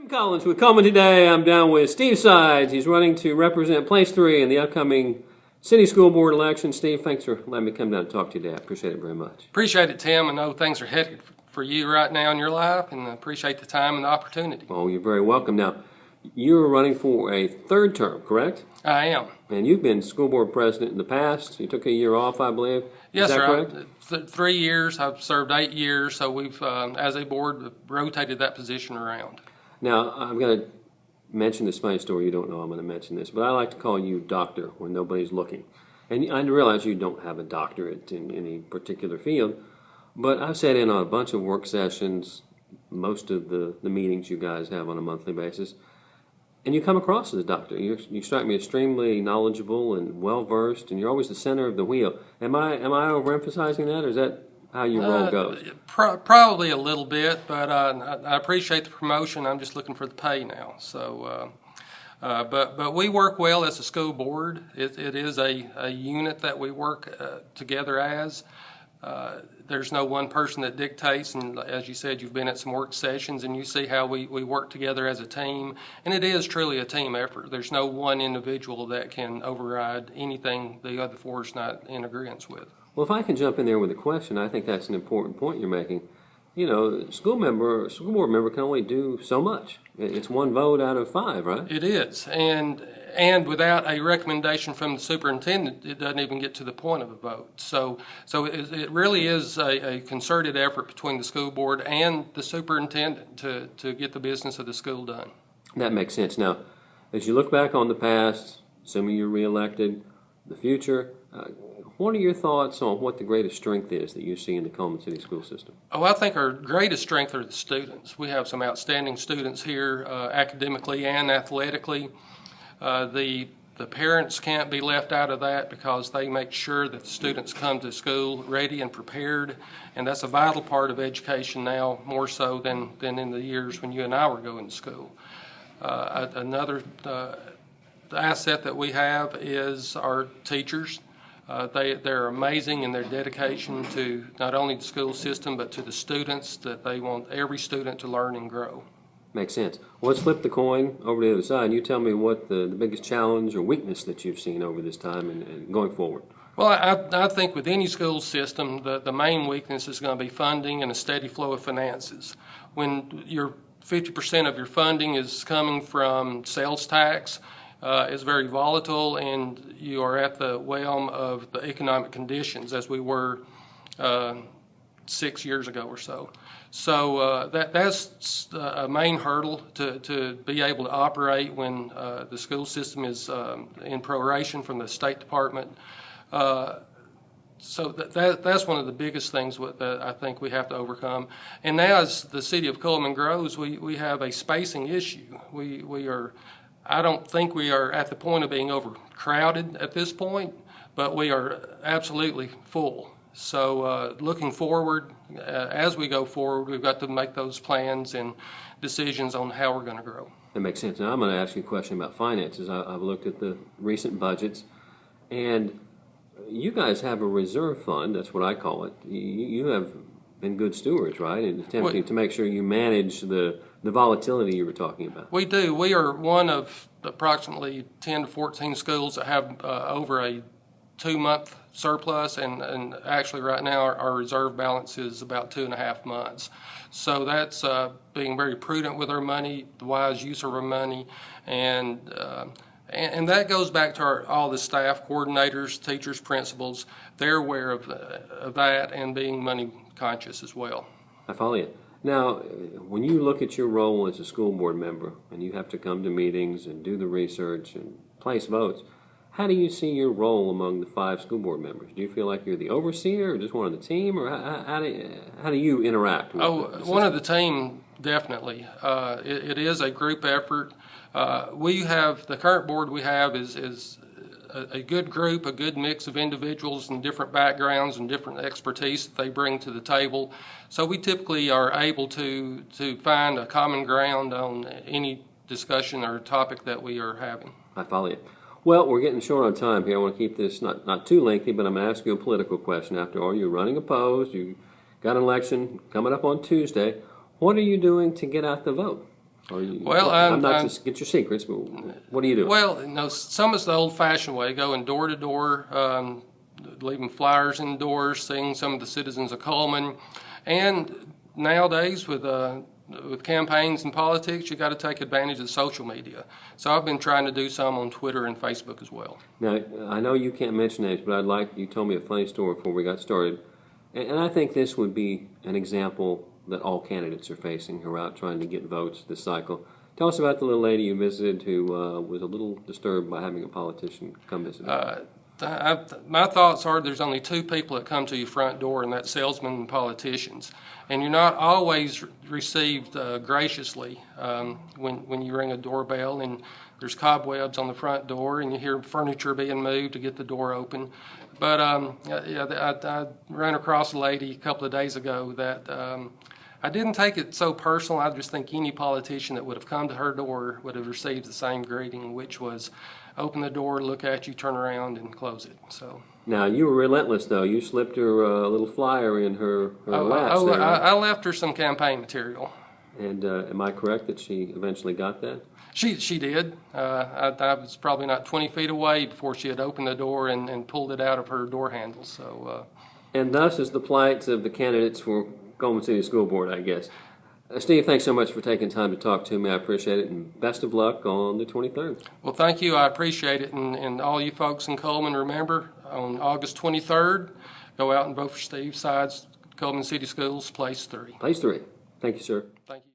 Collins with Cullman today. I'm down with Steve Sides. He's running to represent Place 3 in the upcoming City School Board election. Steve, thanks for letting me come down and talk to you today. I appreciate it very much. Appreciate it, Tim. I know things are hectic for you right now in your life, and I appreciate the time and the opportunity. Oh, you're very welcome. Now, you're running for a third term, correct? I am. And you've been school board president in the past. You took a year off, I believe. Yes, Is that sir. correct? 3 years. I've served 8 years, so we've, as a board, rotated that position around. Now, I'm going to mention this funny story. You don't know I'm going to mention this, but I like to call you doctor when nobody's looking. And I realize you don't have a doctorate in any particular field, but I've sat in on a bunch of work sessions, most of the meetings you guys have on a monthly basis, and you come across as a doctor. You strike me extremely knowledgeable and well-versed, and you're always the center of the wheel. Am I overemphasizing that, or is that how your role goes? Probably a little bit, but I appreciate the promotion. I'm just looking for the pay now. So, but we work well as a school board. It is a unit that we work together as. There's no one person that dictates, and as you said, you've been at some work sessions and you see how we work together as a team, and it is truly a team effort. There's no one individual that can override anything the other four is not in agreement with. Well, if I can jump in there with a question, I think that's an important point you're making. You know, a school board member can only do so much. It's one vote out of 5, right? It is, and without a recommendation from the superintendent, it doesn't even get to the point of a vote. So it really is a concerted effort between the school board and the superintendent to get the business of the school done. That makes sense. Now, as you look back on the past, assuming you're reelected, the future, what are your thoughts on what the greatest strength is that you see in the Cullman City School system? Oh, I think our greatest strength are the students. We have some outstanding students here academically and athletically. The parents can't be left out of that because they make sure that the students come to school ready and prepared, and that's a vital part of education now, more so than in the years when you and I were going to school. Another asset that we have is our teachers. They're amazing in their dedication to not only the school system but to the students, that they want every student to learn and grow. Makes sense. Well, let's flip the coin over to the other side, and you tell me what the biggest challenge or weakness that you've seen over this time and going forward. Well, I think with any school system, the main weakness is going to be funding and a steady flow of finances. When your 50% of your funding is coming from sales tax, is very volatile, and you are at the whim of the economic conditions as we were 6 years ago or so. So that's a main hurdle to be able to operate when the school system is in proration from the State Department. So that's one of the biggest things that I think we have to overcome. And now as the city of Cullman grows, we have a spacing issue. I don't think we are at the point of being overcrowded at this point, but we are absolutely full. So looking forward, as we go forward, we've got to make those plans and decisions on how we're going to grow. That makes sense. Now I'm going to ask you a question about finances. I've looked at the recent budgets, and you guys have a reserve fund. That's what I call it. You have been good stewards, right, in attempting to make sure you manage the volatility you were talking about. We do. We are one of approximately 10 to 14 schools that have over a 2-month surplus, and actually right now our reserve balance is about 2.5 months. So that's being very prudent with our money, the wise use of our money, and that goes back to all the staff, coordinators, teachers, principals. They're aware of that and being money conscious as well. I follow you. Now, when you look at your role as a school board member and you have to come to meetings and do the research and place votes, how do you see your role among the 5 school board members? Do you feel like you're the overseer or just one of the team, or how do you interact with the one of the team, definitely. It is a group effort. The current board we have is a good group, a good mix of individuals and different backgrounds and different expertise that they bring to the table. So we typically are able to find a common ground on any discussion or topic that we are having. I follow you. Well, we're getting short on time here. I want to keep this not too lengthy, but I'm going to ask you a political question. After all, you're running opposed. You got an election coming up on Tuesday. What are you doing to get out the vote? Or you, Well, I'm not to get your secrets, but what do you do? Well, some is the old-fashioned way, going door to door, leaving flyers indoors, seeing some of the citizens of Cullman, and nowadays with campaigns and politics, you got to take advantage of social media. So I've been trying to do some on Twitter and Facebook as well. Now, I know you can't mention names, but you told me a funny story before we got started, and I think this would be an example that all candidates are facing who are out trying to get votes this cycle. Tell us about the little lady you visited who was a little disturbed by having a politician come visit her. My thoughts are there's only two people that come to your front door, and that's salesmen and politicians. And you're not always received graciously when you ring a doorbell and there's cobwebs on the front door and you hear furniture being moved to get the door open. But I ran across a lady a couple of days ago that I didn't take it so personal. I just think any politician that would have come to her door would have received the same greeting, which was open the door, look at you, turn around, and close it. So. Now, you were relentless, though. You slipped her a little flyer in her lap. I left her some campaign material. And am I correct that she eventually got that? She did. I was probably not 20 feet away before she had opened the door and pulled it out of her door handle. So. And thus is the plight of the candidates for Cullman City School Board, I guess. Steve, thanks so much for taking time to talk to me. I appreciate it, and best of luck on the 23rd. Well, thank you. I appreciate it. And all you folks in Cullman, remember, on August 23rd, go out and vote for Steve Sides, Cullman City Schools, Place 3. Place 3. Thank you, sir. Thank you.